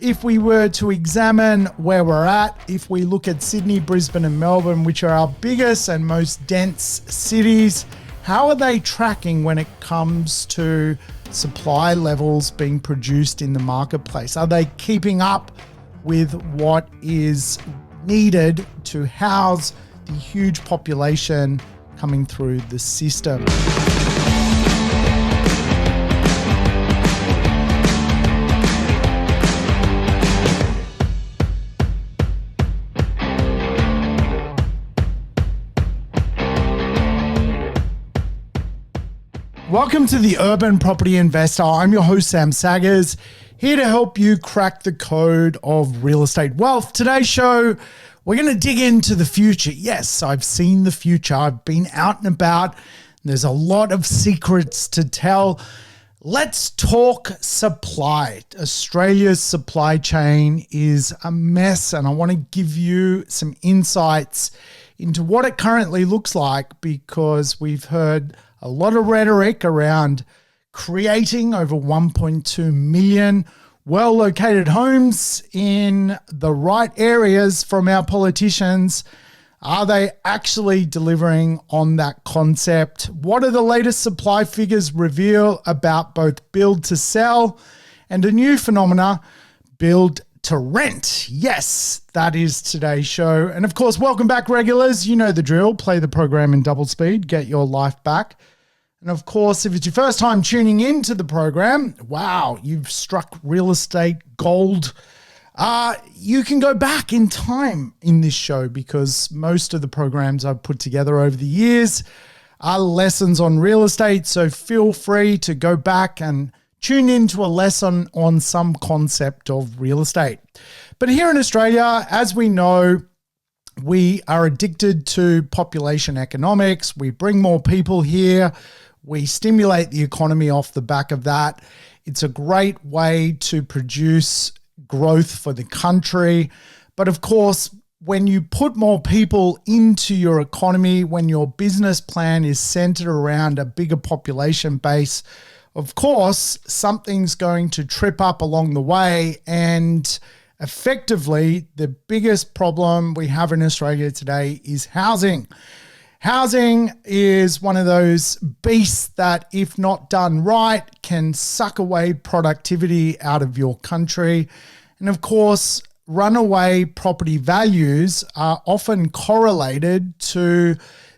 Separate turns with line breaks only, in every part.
If we were to examine where we're at, if we look at Sydney, Brisbane and Melbourne, which are our biggest and most dense cities, how are they tracking when it comes to supply levels being produced in the marketplace? Are they keeping up with what is needed to house the huge population coming through the system? Welcome to the Urban Property Investor. I'm your host, Sam Saggers, here to help you crack the code of real estate wealth. Today's show, we're going to dig into the future. Yes, I've seen the future. I've been out and about. There's a lot of secrets to tell. Let's talk supply. Australia's supply chain is a mess, and I want to give you some insights into what it currently looks like, because we've heard a lot of rhetoric around creating over 1.2 million well-located homes in the right areas from our politicians. Are they actually delivering on that concept? What are the latest supply figures reveal about both build to sell and a new phenomena, build to rent? Yes, that is today's show. And of course, welcome back, regulars. You know the drill. Play the program in double speed, get your life back. And of course, if it's your first time tuning into the program, wow, you've struck real estate gold. You can go back in time in this show, because most of the programs I've put together over the years are lessons on real estate. So feel free to go back and tune into a lesson on some concept of real estate. But here in Australia, as we know, we are addicted to population economics. We bring more people here. We stimulate the economy off the back of that. It's a great way to produce growth for the country. But of course, when you put more people into your economy, when your business plan is centered around a bigger population base, of course, something's going to trip up along the way. And effectively, the biggest problem we have in Australia today is housing. Housing is one of those beasts that, if not done right, can suck away productivity out of your country. And of course, runaway property values are often correlated to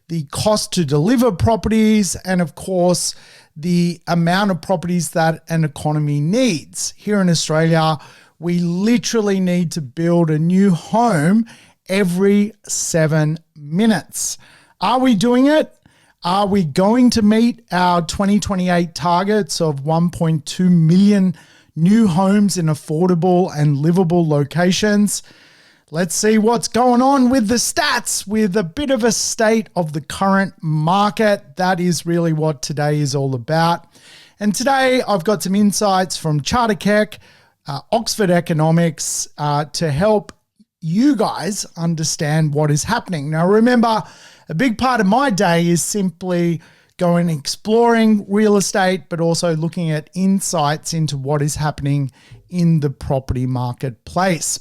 the cost to deliver properties and, of course, the amount of properties that an economy needs. Here in Australia, we literally need to build a new home every 7 minutes. Are we doing it? Are we going to meet our 2028 targets of 1.2 million new homes in affordable and livable locations? Let's see what's going on with the stats, with a bit of a state of the current market. That is really what today is all about. And today I've got some insights from Charter Keck, Oxford Economics, to help you guys understand what is happening. Now, remember, a big part of my day is simply going exploring real estate, but also looking at insights into what is happening in the property marketplace.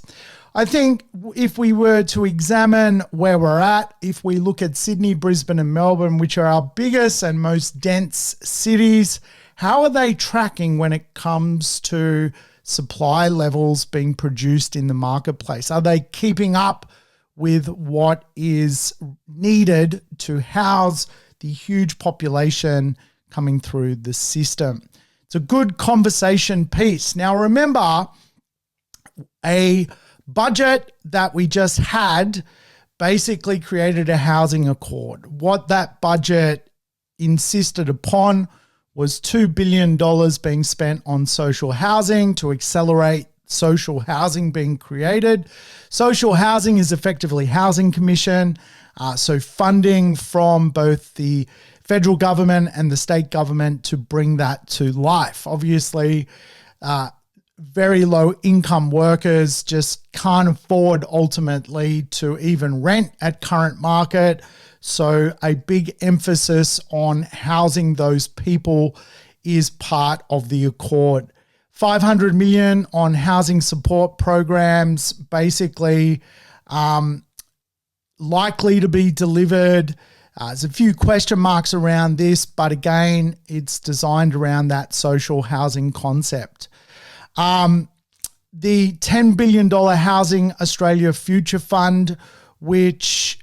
I think if we were to examine where we're at, if we look at Sydney, Brisbane and Melbourne, which are our biggest and most dense cities, how are they tracking when it comes to supply levels being produced in the marketplace? Are they keeping up with what is needed to house the huge population coming through the system? It's a good conversation piece. Now, remember, a budget that we just had basically created a housing accord. What that budget insisted upon was $2 billion being spent on social housing to accelerate social housing being created. Social housing is effectively housing commission, so funding from both the federal government and the state government to bring that to life. Obviously, very low income workers just can't afford ultimately to even rent at current market. So a big emphasis on housing those people is part of the accord. 500 million on housing support programs, basically likely to be delivered. There's a few question marks around this, but again, it's designed around that social housing concept. The $10 billion Housing Australia Future Fund, which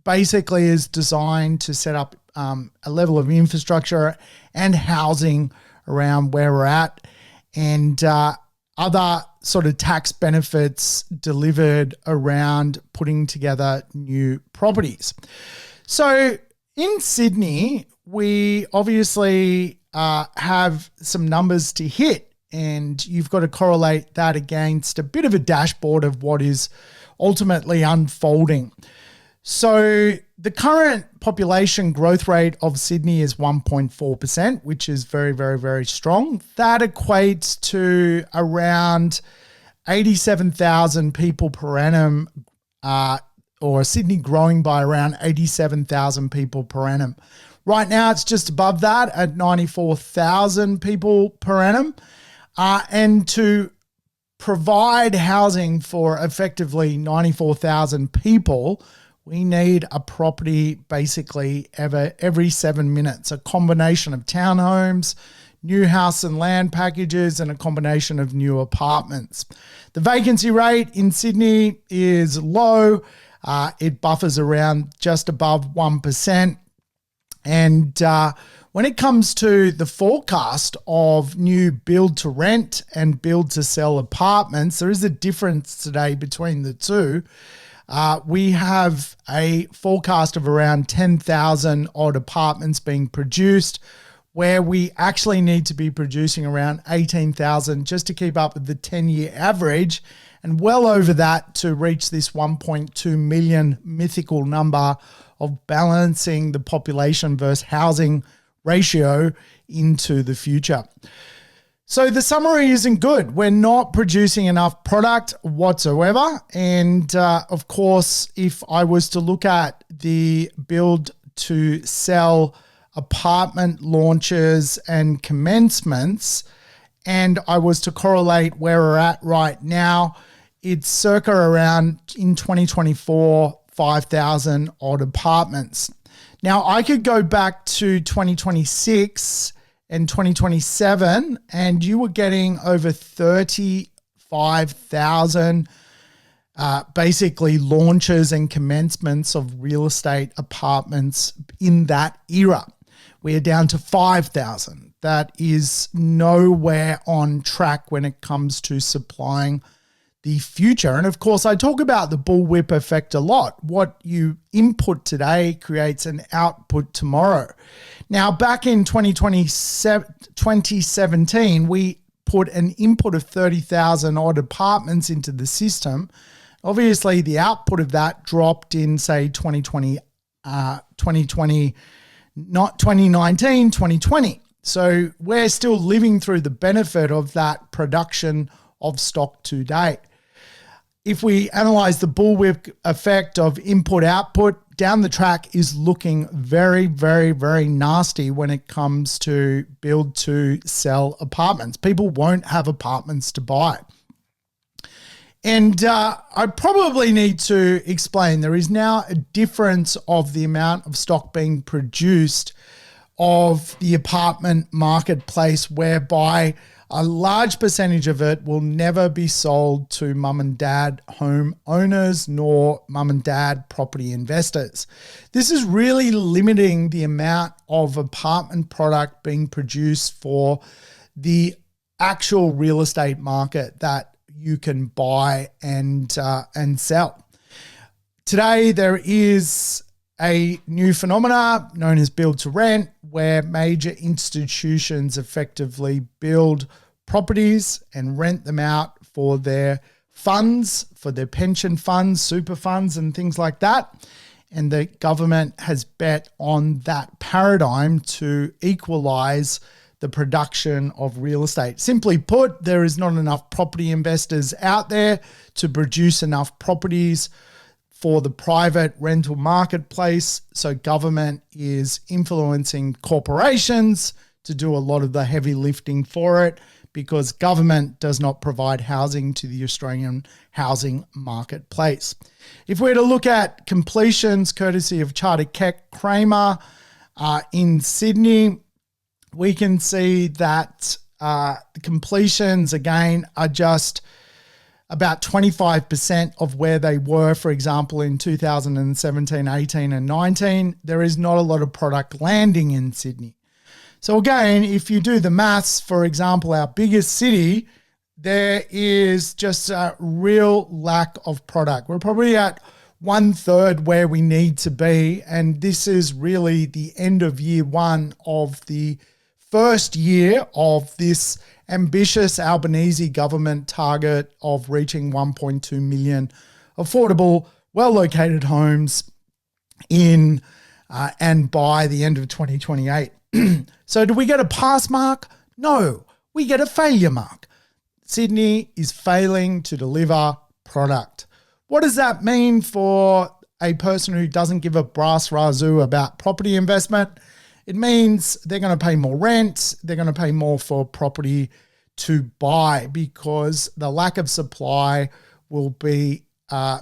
basically is designed to set up a level of infrastructure and housing around where we're at, and other sort of tax benefits delivered around putting together new properties. So in Sydney, we obviously have some numbers to hit, and you've got to correlate that against a bit of a dashboard of what is ultimately unfolding. So the current population growth rate of Sydney is 1.4%, which is very, very, very strong. That equates to around 87,000 people per annum, or Sydney growing by around 87,000 people per annum. Right now, it's just above that at 94,000 people per annum. And to provide housing for effectively 94,000 people, we need a property basically every 7 minutes, a combination of townhomes, new house and land packages, and a combination of new apartments. The vacancy rate in Sydney is low. It buffers around just above 1%. And when it comes to the forecast of new build to rent and build to sell apartments, there is a difference today between the two. We have a forecast of around 10,000 odd apartments being produced, where we actually need to be producing around 18,000 just to keep up with the 10-year average, and well over that to reach this 1.2 million mythical number of balancing the population versus housing ratio into the future. So the summary isn't good. We're not producing enough product whatsoever. And of course, if I was to look at the build to sell apartment launches and commencements, and I was to correlate where we're at right now, it's circa around in 2024, 5,000 odd apartments. Now, I could go back to 2026 and 2027, and you were getting over 35,000 basically launches and commencements of real estate apartments in that era. We are down to 5,000. That is nowhere on track when it comes to supplying the future. And of course, I talk about the bullwhip effect a lot. What you input today creates an output tomorrow. Now, back in 2017, we put an input of 30,000 odd apartments into the system. Obviously, the output of that dropped in, say, 2019, 2020. So we're still living through the benefit of that production of stock to date. If we analyze the bullwhip effect of input-output, down the track is looking very, very, very nasty when it comes to build to sell apartments. People won't have apartments to buy. And I probably need to explain, there is now a difference of the amount of stock being produced of the apartment marketplace, whereby a large percentage of it will never be sold to mum and dad home owners nor mum and dad property investors. This is really limiting the amount of apartment product being produced for the actual real estate market that you can buy and sell. Today, there is a new phenomena known as build to rent, where major institutions effectively build properties and rent them out for their funds, for their pension funds, super funds, and things like that. And the government has bet on that paradigm to equalize the production of real estate. Simply put, there is not enough property investors out there to produce enough properties for the private rental marketplace. So government is influencing corporations to do a lot of the heavy lifting for it, because government does not provide housing to the Australian housing marketplace. If we're to look at completions courtesy of Chartered Kramer in Sydney, we can see that the completions again are just about 25% of where they were, for example, in 2017, 18 and 19. There is not a lot of product landing in Sydney. So again, if you do the maths, for example, our biggest city, there is just a real lack of product. We're probably at 1/3 where we need to be. And this is really the end of year one of the first year of this ambitious Albanese government target of reaching 1.2 million affordable, well-located homes in and by the end of 2028. So do we get a pass mark? No, we get a failure mark. Sydney is failing to deliver product. What does that mean for a person who doesn't give a brass razoo about property investment? It means they're going to pay more rent, they're going to pay more for property to buy because the lack of supply will be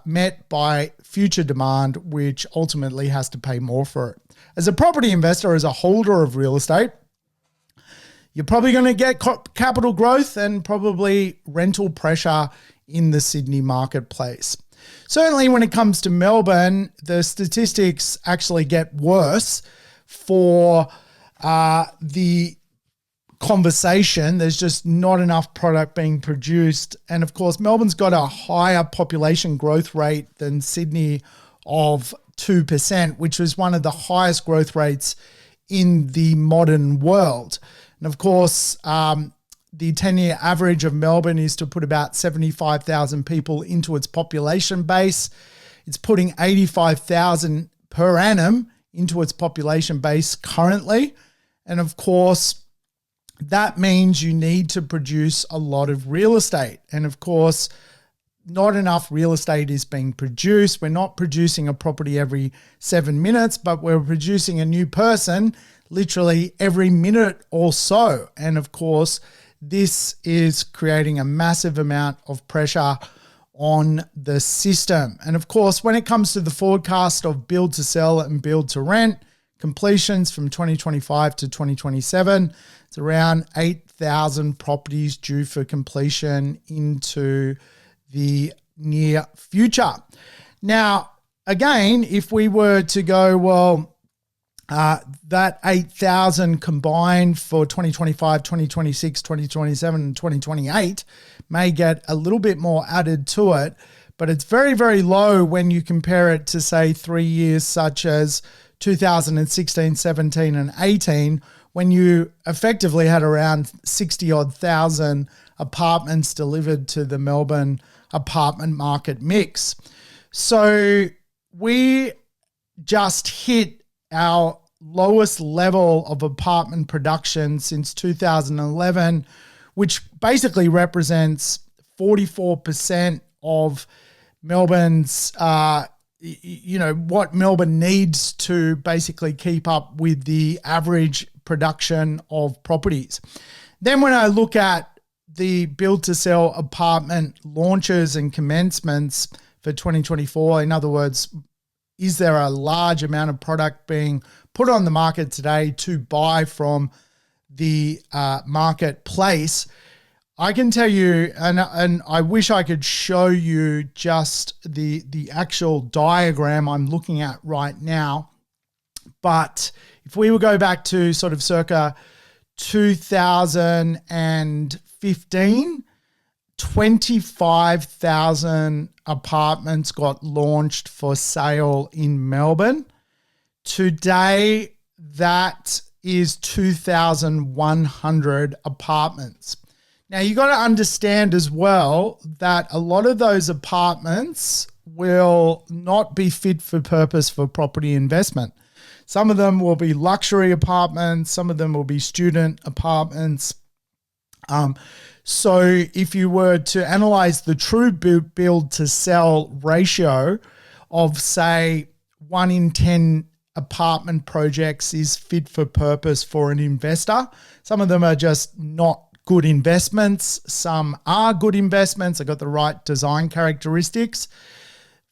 met by future demand, which ultimately has to pay more for it. As a property investor, as a holder of real estate, you're probably going to get capital growth and probably rental pressure in the Sydney marketplace. Certainly when it comes to Melbourne, the statistics actually get worse for the conversation. There's just not enough product being produced. And of course, Melbourne's got a higher population growth rate than Sydney of 2%, which was one of the highest growth rates in the modern world. And of course, the 10-year average of Melbourne is to put about 75,000 people into its population base. It's putting 85,000 per annum into its population base currently. And of course, that means you need to produce a lot of real estate. And of course, not enough real estate is being produced. We're not producing a property every 7 minutes, but we're producing a new person literally every minute or so. And of course, this is creating a massive amount of pressure on the system. And of course, when it comes to the forecast of build to sell and build to rent completions from 2025 to 2027, it's around 8,000 properties due for completion into the near future. Now, again, if we were to go, well, that 8,000 combined for 2025, 2026, 2027, and 2028 may get a little bit more added to it, but it's very, very low when you compare it to, say, 3 years such as 2016, 17, and 18, when you effectively had around 60-odd thousand apartments delivered to the Melbourne apartment market mix. So we just hit our lowest level of apartment production since 2011, which basically represents 44% of Melbourne's, what Melbourne needs to basically keep up with the average production of properties. Then when I look at the build-to-sell apartment launches and commencements for 2024, in other words, is there a large amount of product being put on the market today to buy from the marketplace? I can tell you, and I wish I could show you just the actual diagram I'm looking at right now. But if we will go back to sort of circa 2015, 25,000 apartments got launched for sale in Melbourne. Today, that is 2,100 apartments. Now, you got to understand as well that a lot of those apartments will not be fit for purpose for property investment. Some of them will be luxury apartments. Some of them will be student apartments. So if you were to analyze the true build to sell ratio of, say, 1 in 10 apartment projects is fit for purpose for an investor, some of them are just not good investments. Some are good investments. They've got the right design characteristics.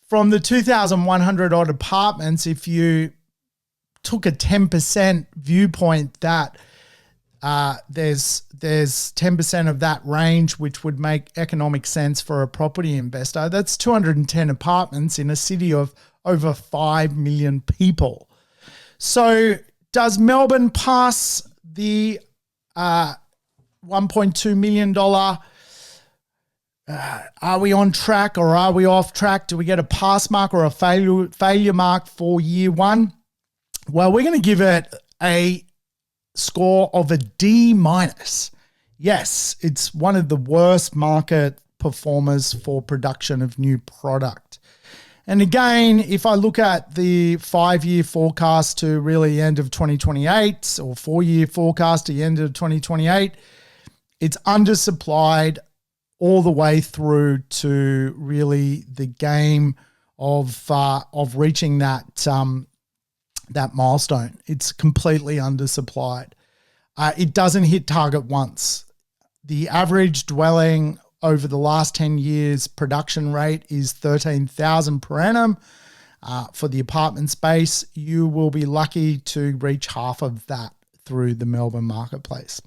From the 2,100 odd apartments, if you took a 10% viewpoint that there's 10% of that range which would make economic sense for a property investor, that's 210 apartments in a city of over 5 million people. So does Melbourne pass the $1.2 million? Are we on track or are we off track? Do we get a pass mark or a failure mark for year one? Well, we're going to give it a score of a D-. Yes, it's one of the worst market performers for production of new product. And again, if I look at the 5-year forecast to really end of 2028 or 4-year forecast to the end of 2028, it's undersupplied all the way through to really the game of reaching that milestone. It's completely undersupplied. It doesn't hit target once. The average dwelling over the last 10 years production rate is 13,000 per annum. For the apartment space, you will be lucky to reach half of that through the Melbourne marketplace.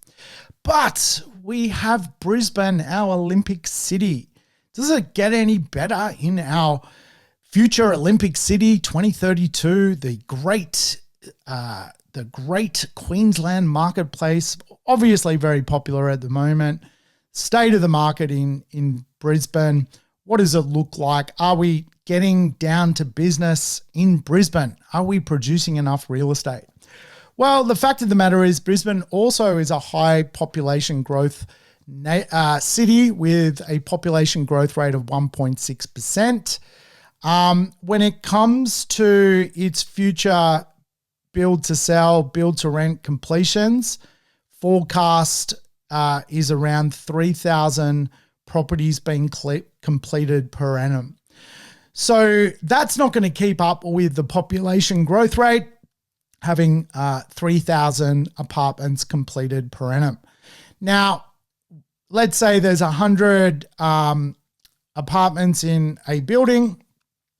But we have Brisbane, our Olympic city. Does it get any better in our future Olympic city 2032? The great Queensland marketplace, obviously very popular at the moment. State of the market in Brisbane. What does it look like? Are we getting down to business in Brisbane? Are we producing enough real estate? Well, the fact of the matter is Brisbane also is a high population growth city with a population growth rate of 1.6%. When it comes to its future build to sell, build to rent completions, forecast is around 3,000 properties being completed per annum. So that's not going to keep up with the population growth rate, having 3,000 apartments completed per annum. Now, let's say there's 100 apartments in a building.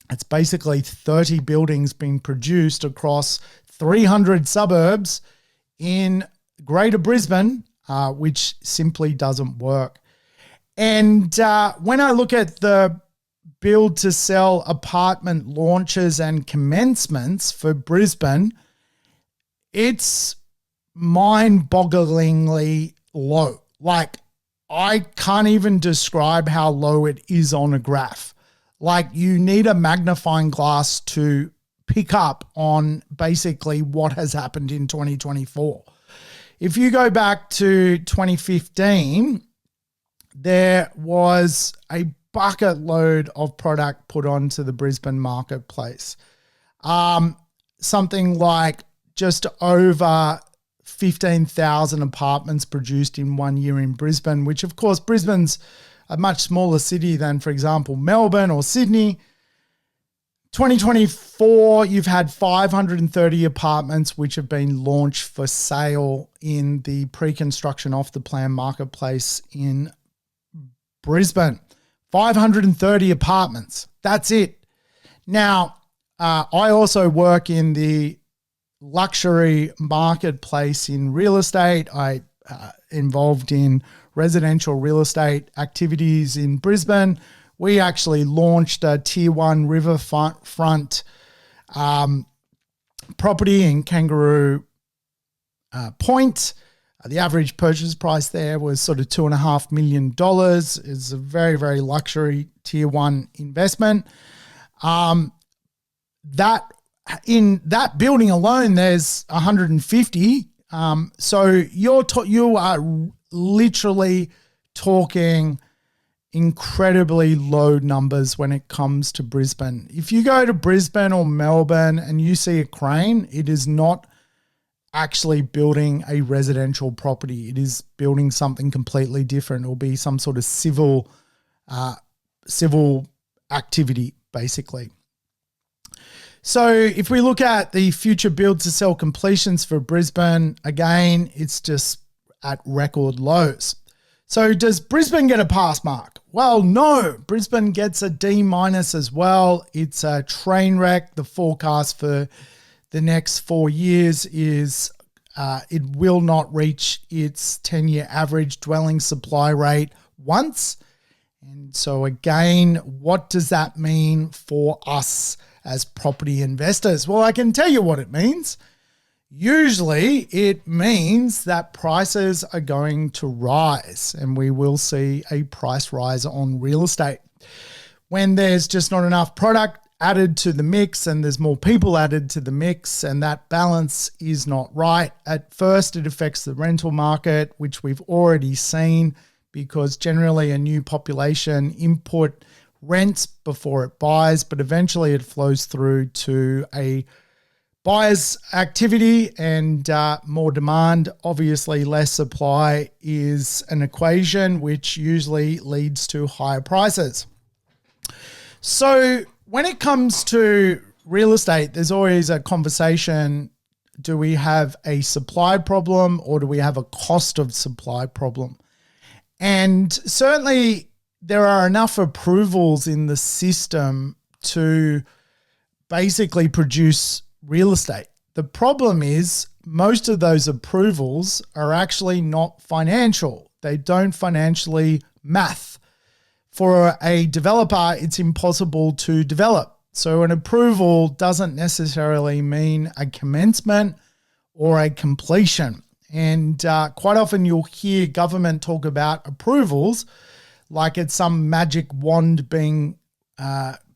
It's basically 30 buildings being produced across 300 suburbs in Greater Brisbane, which simply doesn't work. And when I look at the build to sell apartment launches and commencements for Brisbane, it's mind-bogglingly low. Like, I can't even describe how low it is on a graph. Like, you need a magnifying glass to pick up on basically what has happened in 2024. If you go back to 2015, there was a bucket load of product put onto the Brisbane marketplace. Something like just over 15,000 apartments produced in 1 year in Brisbane, which of course Brisbane's a much smaller city than, for example, Melbourne or Sydney. 2024, you've had 530 apartments which have been launched for sale in the pre-construction off the plan marketplace in Brisbane. 530 apartments. That's it. Now, I also work in the luxury marketplace in real estate. I involved in residential real estate activities in Brisbane. We actually launched a tier 1 riverfront property in Kangaroo Point. The average purchase price there was sort of $2.5 million. It's a very, very luxury tier 1 investment. That in that building alone, there's 150. So you are literally talking incredibly low numbers when it comes to Brisbane. If you go to Brisbane or Melbourne and you see a crane, it is not actually building a residential property. It is building something completely different. It will be some sort of civil activity, basically. So if we look at the future build to sell completions for Brisbane, again, it's just at record lows. So does Brisbane get a pass mark? Well, no. Brisbane gets a D- as well. It's a train wreck. The forecast for the next 4 years is it will not reach its 10-year average dwelling supply rate once. And so again, what does that mean for us as property investors? Well, I can tell you what it means. Usually it means that prices are going to rise and we will see a price rise on real estate. When there's just not enough product added to the mix and there's more people added to the mix and that balance is not right, at first it affects the rental market, which we've already seen because generally a new population input rents before it buys, but eventually it flows through to a buyer's activity and more demand. Obviously, less supply is an equation which usually leads to higher prices. So when it comes to real estate, there's always a conversation. Do we have a supply problem or do we have a cost of supply problem? And certainly there are enough approvals in the system to basically produce real estate. The problem is most of those approvals are actually not financial. They don't financially math. For a developer, it's impossible to develop. So an approval doesn't necessarily mean a commencement or a completion. And quite often you'll hear government talk about approvals like it's some magic wand being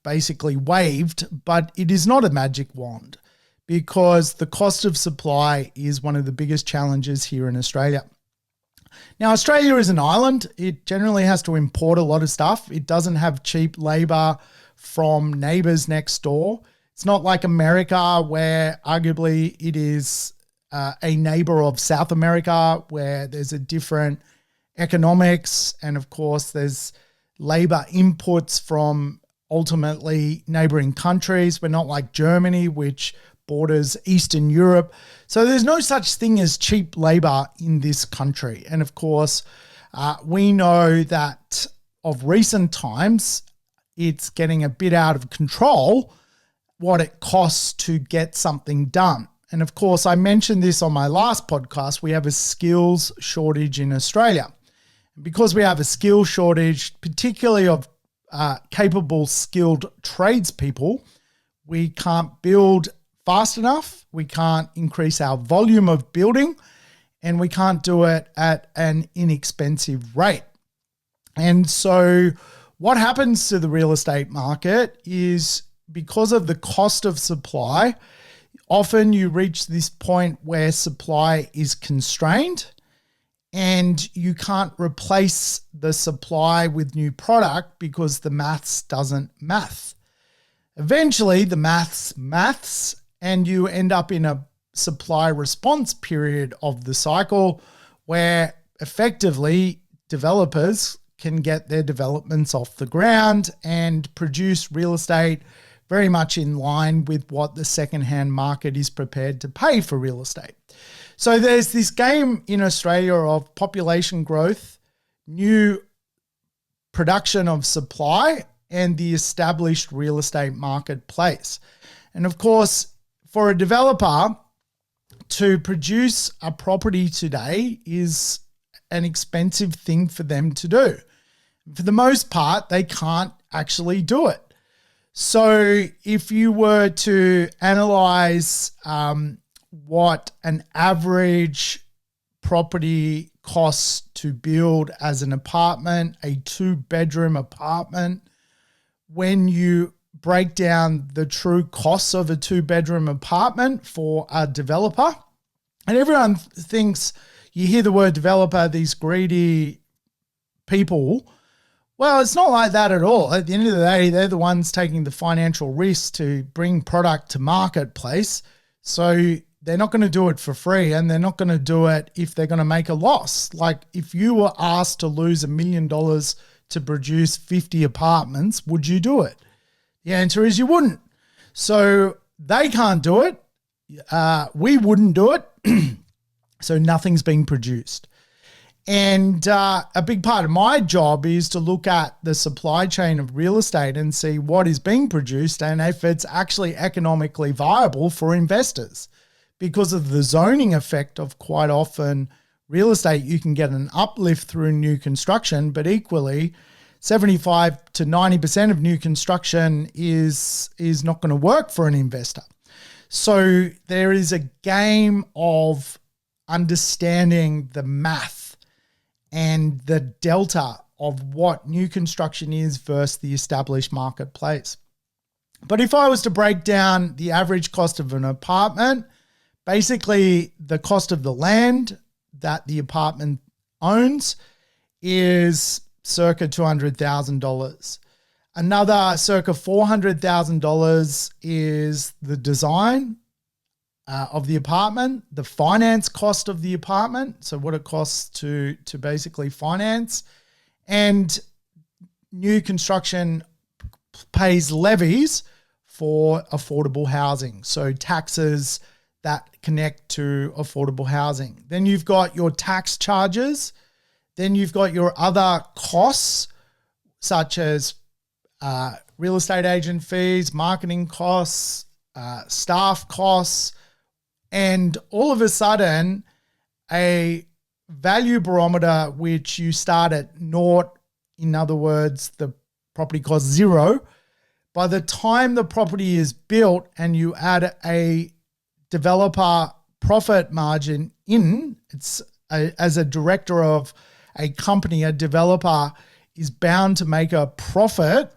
basically waved, but it is not a magic wand because the cost of supply is one of the biggest challenges here in Australia. Now, Australia is an island. It generally has to import a lot of stuff. It doesn't have cheap labor from neighbors next door. It's not like America where arguably it is a neighbor of South America where there's a different economics and of course there's labor inputs from ultimately neighboring countries. We're not like Germany, which borders Eastern Europe. So there's no such thing as cheap labor in this country. And of course, we know that of recent times, it's getting a bit out of control what it costs to get something done. And of course, I mentioned this on my last podcast, we have a skills shortage in Australia. Because we have a skill shortage, particularly of capable, skilled tradespeople, we can't build fast enough, we can't increase our volume of building, and we can't do it at an inexpensive rate. And so what happens to the real estate market is because of the cost of supply, often you reach this point where supply is constrained and you can't replace the supply with new product because the maths doesn't math. Eventually, the maths, and you end up in a supply response period of the cycle where effectively developers can get their developments off the ground and produce real estate very much in line with what the secondhand market is prepared to pay for real estate. So there's this game in Australia of population growth, new production of supply, and the established real estate marketplace. And of course, for a developer to produce a property today is an expensive thing for them to do. For the most part, they can't actually do it. So if you were to analyze what an average property costs to build as an apartment, a 2-bedroom apartment, when you break down the true costs of a 2-bedroom apartment for a developer, and everyone thinks, you hear the word developer, these greedy people. Well, it's not like that at all. At the end of the day, they're the ones taking the financial risk to bring product to marketplace. So they're not going to do it for free, and they're not going to do it if they're going to make a loss. Like if you were asked to lose $1 million to produce 50 apartments, would you do it? The answer is you wouldn't. So they can't do it. We wouldn't do it. So nothing's being produced. And a big part of my job is to look at the supply chain of real estate and see what is being produced and if it's actually economically viable for investors. Because of the zoning effect of quite often real estate, you can get an uplift through new construction, but equally 75 to 90% of new construction is not going to work for an investor. So there is a game of understanding the math and the delta of what new construction is versus the established marketplace. But if I was to break down the average cost of an apartment, basically the cost of the land that the apartment owns is circa $200,000. Another circa $400,000 is the design of the apartment, the finance cost of the apartment, so what it costs to basically finance, and new construction pays levies for affordable housing, so taxes that connect to affordable housing. Then you've got your tax charges, then you've got your other costs such as real estate agent fees, marketing costs, staff costs, and all of a sudden, a value barometer which you start at naught, in other words, the property costs zero. By the time the property is built and you add a developer profit margin in, as a director of a company, a developer is bound to make a profit,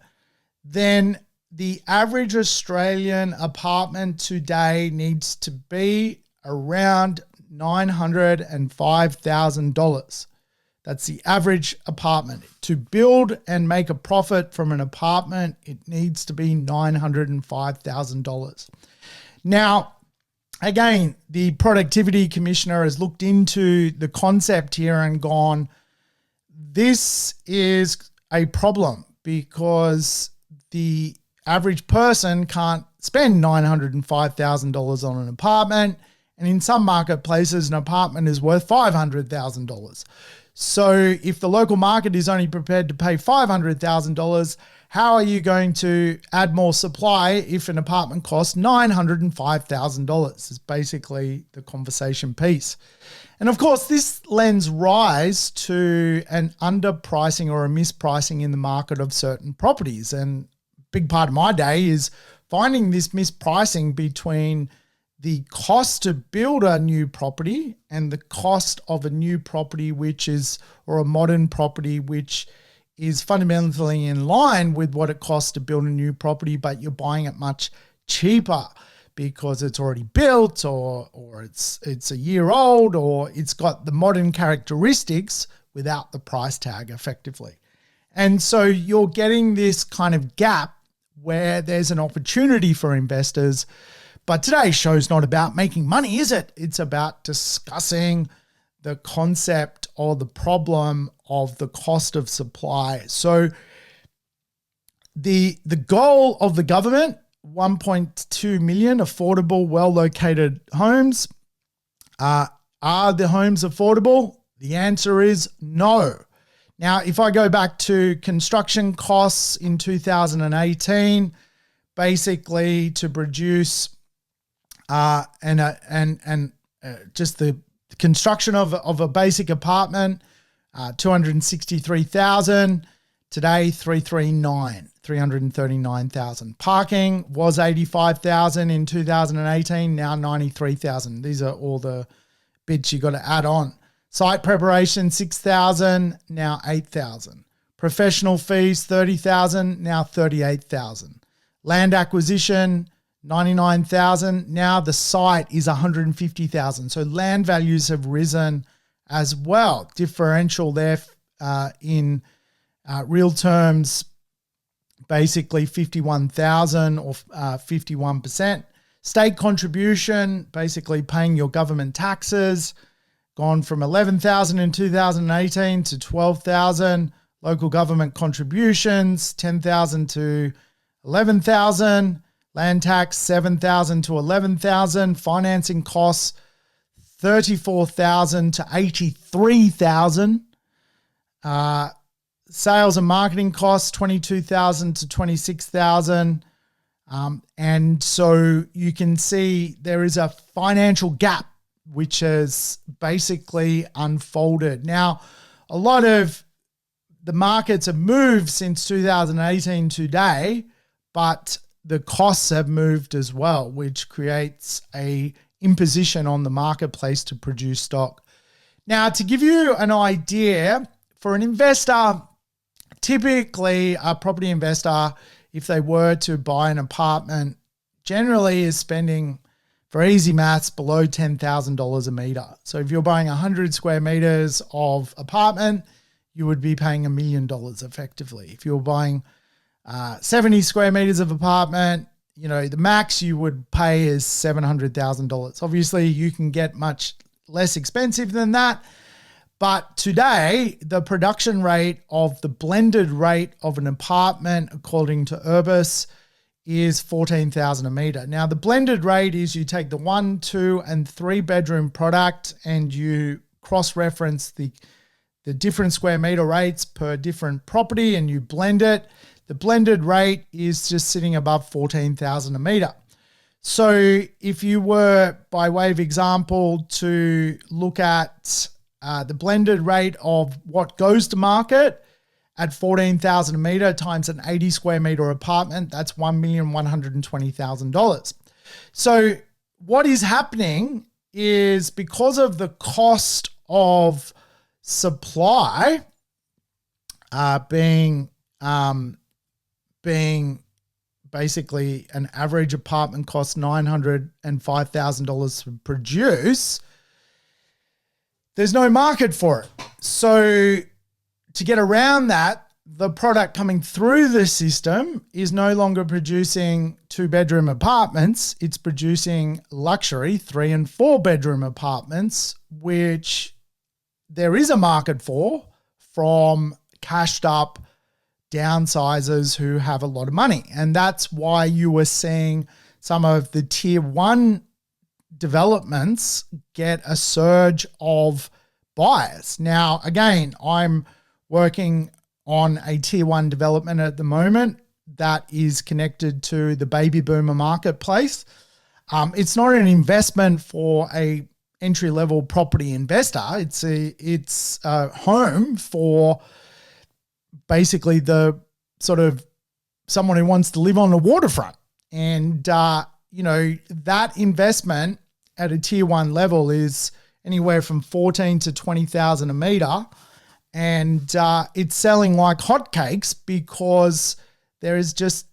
then the average Australian apartment today needs to be around $905,000. That's the average apartment. To build and make a profit from an apartment, it needs to be $905,000. Now, again, the Productivity Commissioner has looked into the concept here and gone, this is a problem because the average person can't spend $905,000 on an apartment, and in some marketplaces, an apartment is worth $500,000. So if the local market is only prepared to pay $500,000, how are you going to add more supply if an apartment costs $905,000? Is basically the conversation piece. And of course, this lends rise to an underpricing or a mispricing in the market of certain properties. And a big part of my day is finding this mispricing between the cost to build a new property and the cost of a new property, or a modern property, which is fundamentally in line with what it costs to build a new property, but you're buying it much cheaper because it's already built or it's a year old, or it's got the modern characteristics without the price tag effectively. And so you're getting this kind of gap where there's an opportunity for investors. But today's show's not about making money, is it? It's about discussing the concept or the problem of the cost of supply. So the goal of the government, 1.2 million affordable, well-located homes. Are the homes affordable? The answer is no. Now, if I go back to construction costs in 2018, basically to produce just the construction of a basic apartment, 263,000. Today, 339,000. Parking was 85,000 in 2018, now 93,000. These are all the bits you got to add on. Site preparation, 6,000, now 8,000. Professional fees, 30,000, now 38,000. Land acquisition, 99,000. Now the site is 150,000. So land values have risen as well. Differential there in real terms, basically 51,000 or 51%. State contribution, basically paying your government taxes, gone from 11,000 in 2018 to 12,000. Local government contributions, 10,000 to 11,000. Land tax, 7,000 to 11,000. Financing costs, $34,000 to $83,000. Sales and marketing costs, $22,000 to $26,000. And so you can see there is a financial gap which has basically unfolded. Now, a lot of the markets have moved since 2018 today, but the costs have moved as well, which creates a imposition on the marketplace to produce stock. Now, to give you an idea, for an investor, typically a property investor, if they were to buy an apartment, generally is spending, for easy maths, below $10,000 a meter. So if you're buying 100 square meters of apartment, you would be paying $1 million effectively. If you're buying 70 square meters of apartment, you know, the max you would pay is $700,000. Obviously, you can get much less expensive than that. But today, the production rate of the blended rate of an apartment, according to Urbis, is $14,000 a meter. Now, the blended rate is you take the 1, 2, and 3 bedroom product and you cross-reference the different square meter rates per different property and you blend it. The blended rate is just sitting above $14,000 a meter. So if you were, by way of example, to look at the blended rate of what goes to market at $14,000 a meter times an 80 square meter apartment, that's $1,120,000. So what is happening is because of the cost of supply being basically an average apartment costs $905,000 to produce, there's no market for it. So to get around that, the product coming through the system is no longer producing 2-bedroom apartments. It's producing luxury 3 and 4 bedroom apartments, which there is a market for from cashed up downsizers who have a lot of money. And that's why you were seeing some of the tier 1 developments get a surge of buyers. Now, again, I'm working on a tier 1 development at the moment that is connected to the baby boomer marketplace. It's not an investment for a entry-level property investor. It's a home for basically the sort of someone who wants to live on the waterfront. And, you know, that investment at a tier 1 level is anywhere from $14,000 to $20,000 a meter. And it's selling like hotcakes because there is just,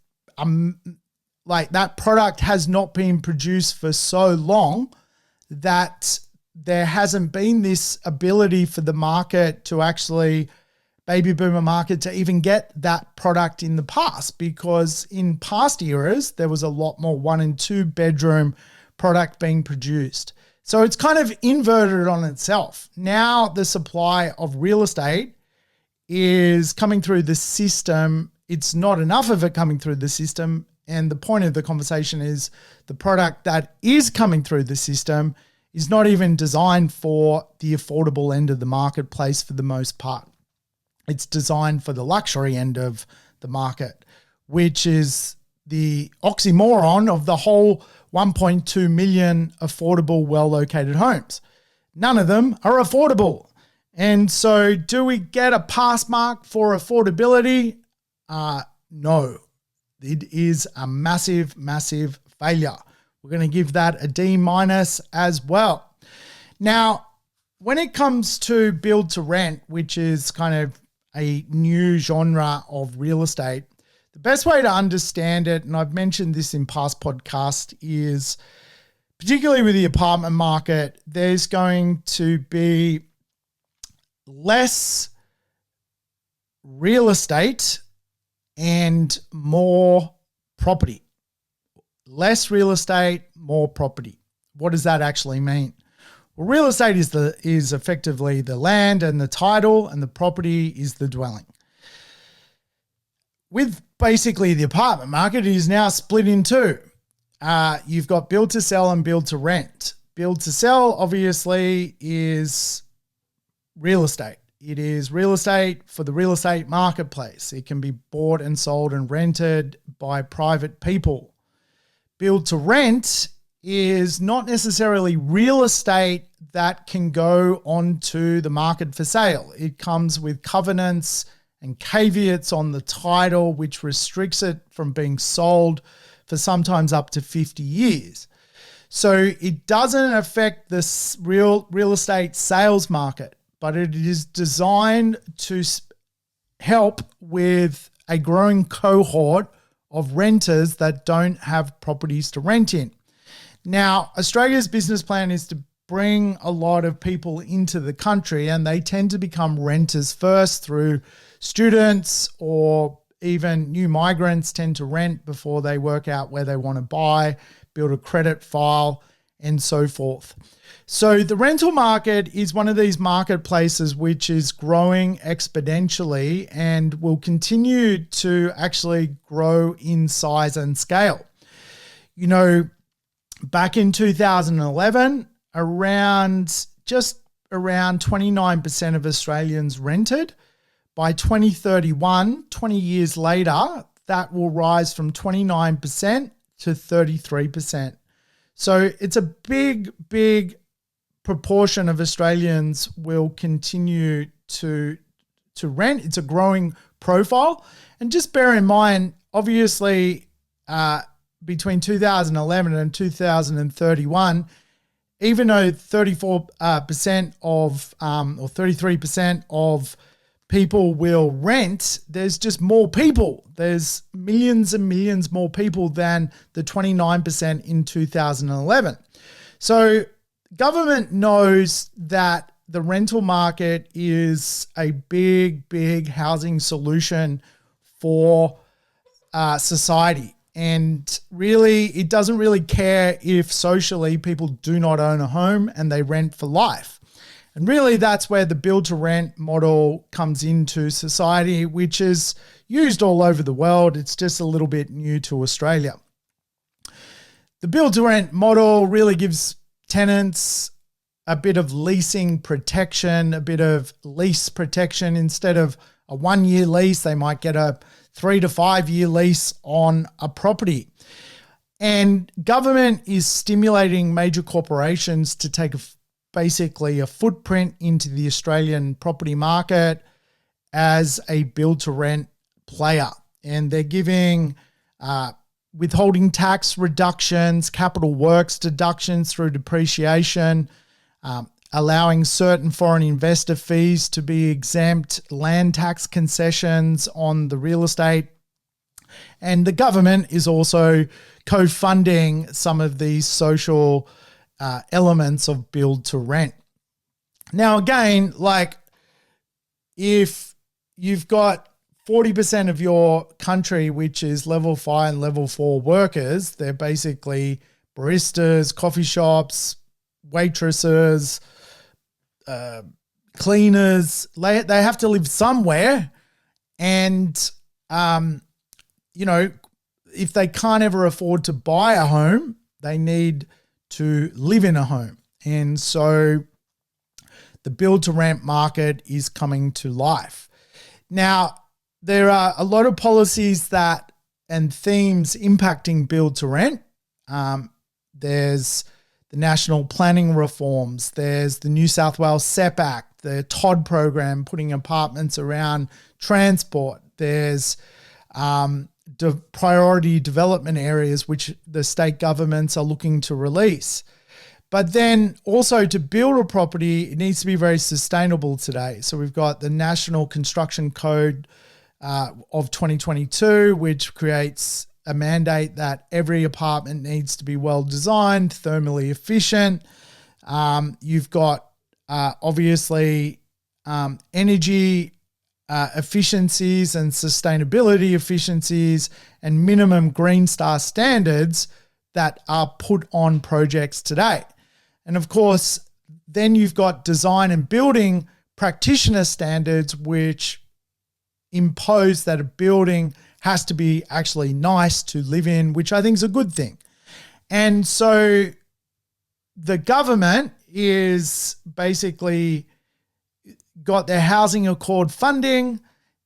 like that product has not been produced for so long that there hasn't been this ability for the market to actually, baby boomer market, to even get that product in the past, because in past eras, there was a lot more 1 and 2 bedroom product being produced. So it's kind of inverted on itself. Now the supply of real estate is coming through the system. It's not enough of it coming through the system. And the point of the conversation is the product that is coming through the system is not even designed for the affordable end of the marketplace for the most part. It's designed for the luxury end of the market, which is the oxymoron of the whole 1.2 million affordable, well-located homes. None of them are affordable. And so do we get a pass mark for affordability? No. It is a massive, massive failure. We're going to give that a D- as well. Now, when it comes to build to rent, which is kind of a new genre of real estate, the best way to understand it, and I've mentioned this in past podcasts, is particularly with the apartment market, there's going to be less real estate and more property. Less real estate, more property. What does that actually mean? Well, real estate is effectively the land and the title, and the property is the dwelling. With basically the apartment market, it is now split in two. You've got build to sell and build to rent. build to sell obviously is real estate. It is real estate for the real estate marketplace. It can be bought and sold and rented by private people. Build to rent is not necessarily real estate that can go onto the market for sale. It comes with covenants and caveats on the title, which restricts it from being sold for sometimes up to 50 years. So it doesn't affect the real estate sales market, but it is designed to help with a growing cohort of renters that don't have properties to rent in. Now, Australia's business plan is to bring a lot of people into the country, and they tend to become renters first through students, or even new migrants tend to rent before they work out where they want to buy, build a credit file, and so forth. So the rental market is one of these marketplaces which is growing exponentially and will continue to actually grow in size and scale. You know, back in 2011, just around 29% of Australians rented. By 2031, 20 years later, that will rise from 29% to 33%. So it's a big proportion of Australians will continue to rent. It's a growing profile. And just bear in mind, obviously, between 2011 and 2031, even though 34% of or 33% of people will rent, there's just more people. There's millions and millions more people than the 29% in 2011. So government knows that the rental market is a big housing solution for society. And really, it doesn't really care if socially people do not own a home and they rent for life. And really, that's where the build-to-rent model comes into society, which is used all over the world. It's just a little bit new to Australia. The build-to-rent model really gives tenants a bit of leasing protection, a bit of lease protection. Instead of a 1-year lease, they might get a 3 to 5 year lease on a property. And government is stimulating major corporations to take basically a footprint into the Australian property market as a build-to-rent player. And they're giving withholding tax reductions, capital works deductions through depreciation, allowing certain foreign investor fees to be exempt, land tax concessions on the real estate. And the government is also co-funding some of these social elements of build to rent. Now, again, like if you've got 40% of your country, which is level 5 and level 4 workers, they're basically baristas, coffee shops, waitresses, cleaners. They have to live somewhere. And, you know, if they can't ever afford to buy a home, they need to live in a home. And so the build to rent market is coming to life. Now, there are a lot of policies and themes impacting build to rent. There's the national planning reforms. There's the New South Wales SEP Act, the TOD program, putting apartments around transport. There's priority development areas, which the state governments are looking to release. But then also to build a property, it needs to be very sustainable today. So we've got the National Construction Code of 2022, which creates a mandate that every apartment needs to be well designed, thermally efficient. You've got obviously energy efficiencies and sustainability efficiencies and minimum Green Star standards that are put on projects today. And of course, then you've got design and building practitioner standards, which impose that a building has to be actually nice to live in, which I think is a good thing. And so the government is basically got their housing accord funding.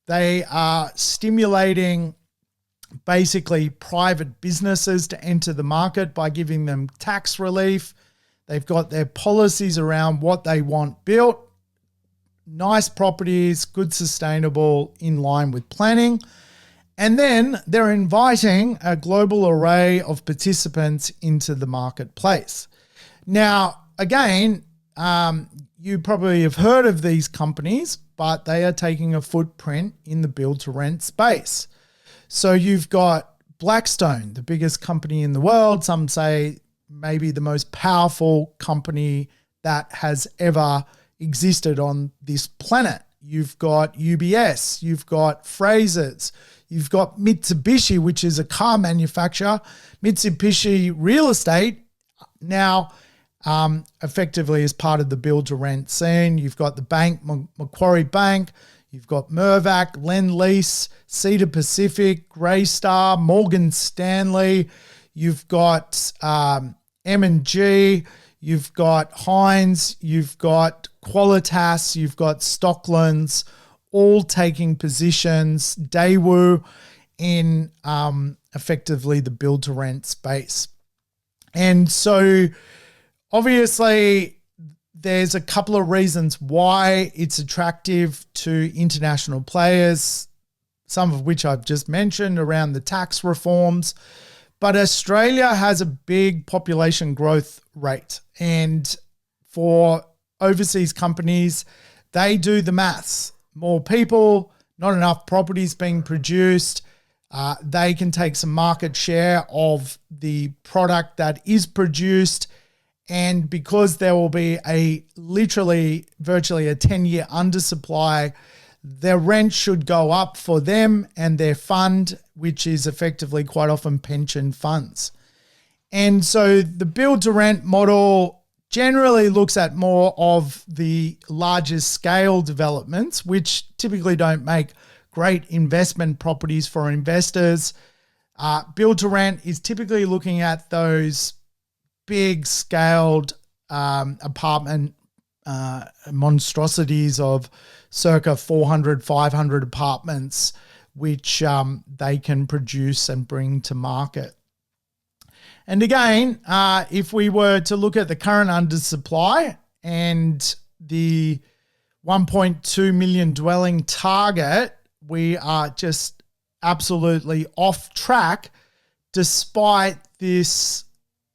They are stimulating basically private businesses to enter the market by giving them tax relief. They've got their policies around what they want built. Nice properties, good sustainable, in line with planning. And then they're inviting a global array of participants into the marketplace. Now, again, you probably have heard of these companies, but they are taking a footprint in the build-to-rent space. So you've got Blackstone, the biggest company in the world. Some say maybe the most powerful company that has ever existed on this planet. You've got UBS, you've got Frasers, you've got Mitsubishi, which is a car manufacturer, Mitsubishi Real Estate, now effectively as part of the build-to-rent scene. You've got the bank, Macquarie Bank, you've got Mirvac, Lend-Lease, Cedar Pacific, Greystar, Morgan Stanley, you've got M&G, you've got Heinz, you've got Qualitas, you've got Stocklands, all taking positions, Daewoo, in effectively the build-to-rent space. And so obviously there's a couple of reasons why it's attractive to international players, some of which I've just mentioned around the tax reforms. But Australia has a big population growth rate. And for overseas companies, they do the maths. More people, not enough properties being produced. They can take some market share of the product that is produced. And because there will be virtually a 10-year undersupply, their rent should go up for them and their fund, which is effectively quite often pension funds. And so the build-to-rent model generally looks at more of the larger scale developments, which typically don't make great investment properties for investors. Build-to-rent is typically looking at those big scaled apartment monstrosities of circa 400, 500 apartments, which they can produce and bring to market. And again, if we were to look at the current undersupply and the 1.2 million dwelling target, we are just absolutely off track despite this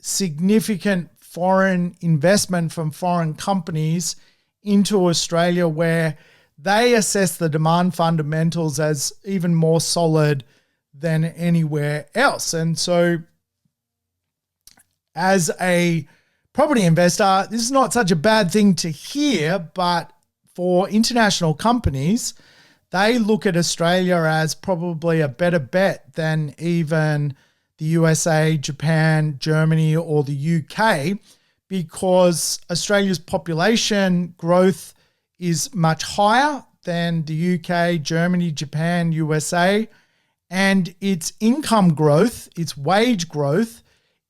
significant foreign investment from foreign companies into Australia, where they assess the demand fundamentals as even more solid than anywhere else. And so as a property investor, this is not such a bad thing to hear, but for international companies, they look at Australia as probably a better bet than even the USA, Japan, Germany, or the UK, because Australia's population growth is much higher than the UK, Germany, Japan, USA, and its income growth, its wage growth,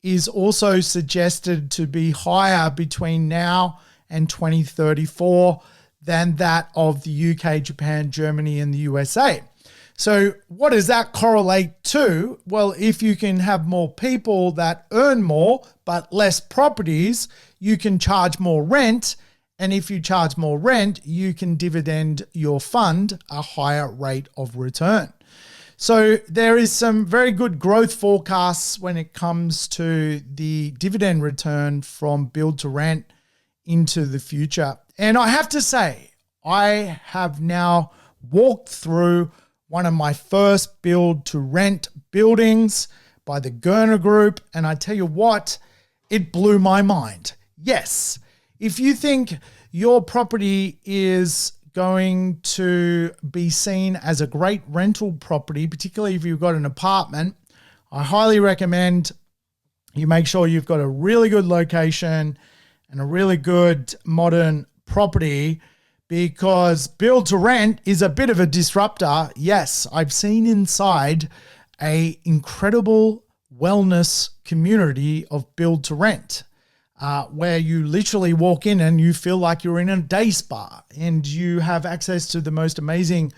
is also suggested to be higher between now and 2034 than that of the UK, Japan, Germany, and the USA. So what does that correlate to? Well, if you can have more people that earn more but less properties, you can charge more rent. And if you charge more rent, you can dividend your fund a higher rate of return. So there is some very good growth forecasts when it comes to the dividend return from build to rent into the future. And I have to say, I have now walked through one of my first build to rent buildings by the Gurner Group. And I tell you what, it blew my mind. Yes, if you think your property is going to be seen as a great rental property, particularly if you've got an apartment, I highly recommend you make sure you've got a really good location and a really good modern property, because build to rent is a bit of a disruptor. Yes, I've seen inside a incredible wellness community of build to rent. where you literally walk in and you feel like you're in a day spa and you have access to the most amazing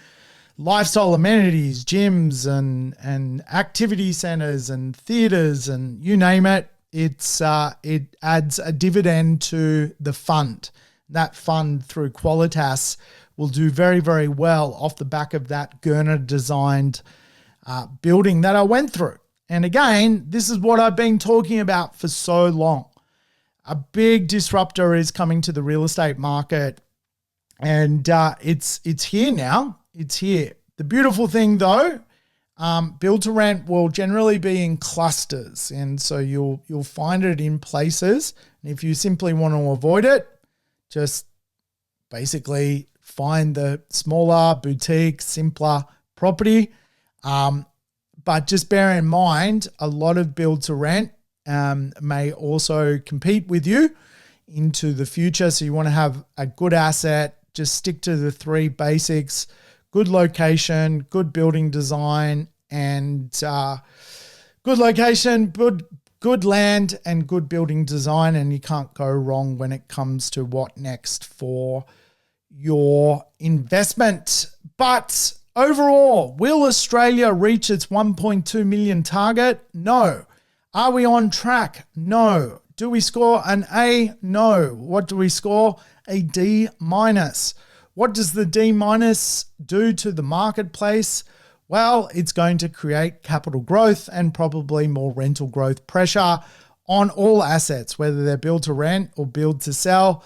lifestyle amenities, gyms and activity centers and theaters and you name it. It adds a dividend to the fund. That fund through Qualitas will do very, very well off the back of that Gurner designed building that I went through. And again, this is what I've been talking about for so long. A big disruptor is coming to the real estate market, and it's here now. It's here. The beautiful thing though, build to rent will generally be in clusters, and so you'll find it in places. And if you simply want to avoid it, just basically find the smaller, boutique, simpler property. But just bear in mind, a lot of build to rent may also compete with you into the future. So you want to have a good asset, just stick to the three basics: good location, good building design, and good location, good land, and good building design. And you can't go wrong when it comes to what next for your investment. But overall, will Australia reach its 1.2 million target? No. Are we on track? No. Do we score an A? No. What do we score? A D minus. What does the D minus do to the marketplace? Well, it's going to create capital growth and probably more rental growth pressure on all assets, whether they're build to rent or build to sell.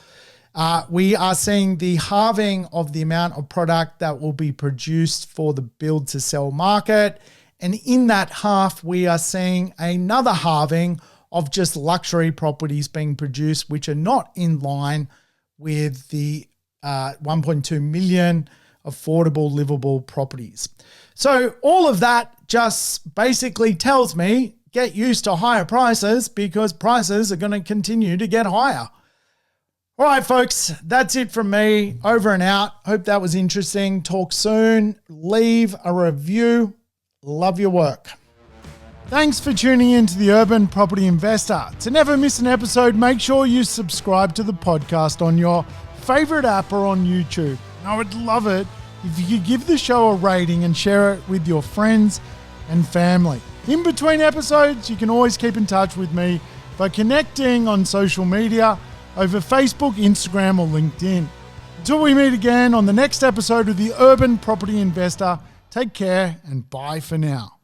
We are seeing the halving of the amount of product that will be produced for the build to sell market. And in that half, we are seeing another halving of just luxury properties being produced, which are not in line with the 1.2 million affordable, livable properties. So all of that just basically tells me get used to higher prices, because prices are going to continue to get higher. All right, folks, that's it from me. Over and out. Hope that was interesting. Talk soon. Leave a review. Love your work. Thanks for tuning in to the Urban Property Investor. To never miss an episode, make sure you subscribe to the podcast on your favorite app or on YouTube. I would love it if you could give the show a rating and share it with your friends and family. In between episodes, you can always keep in touch with me by connecting on social media over Facebook, Instagram, or LinkedIn. Until we meet again on the next episode of the Urban Property Investor, take care and bye for now.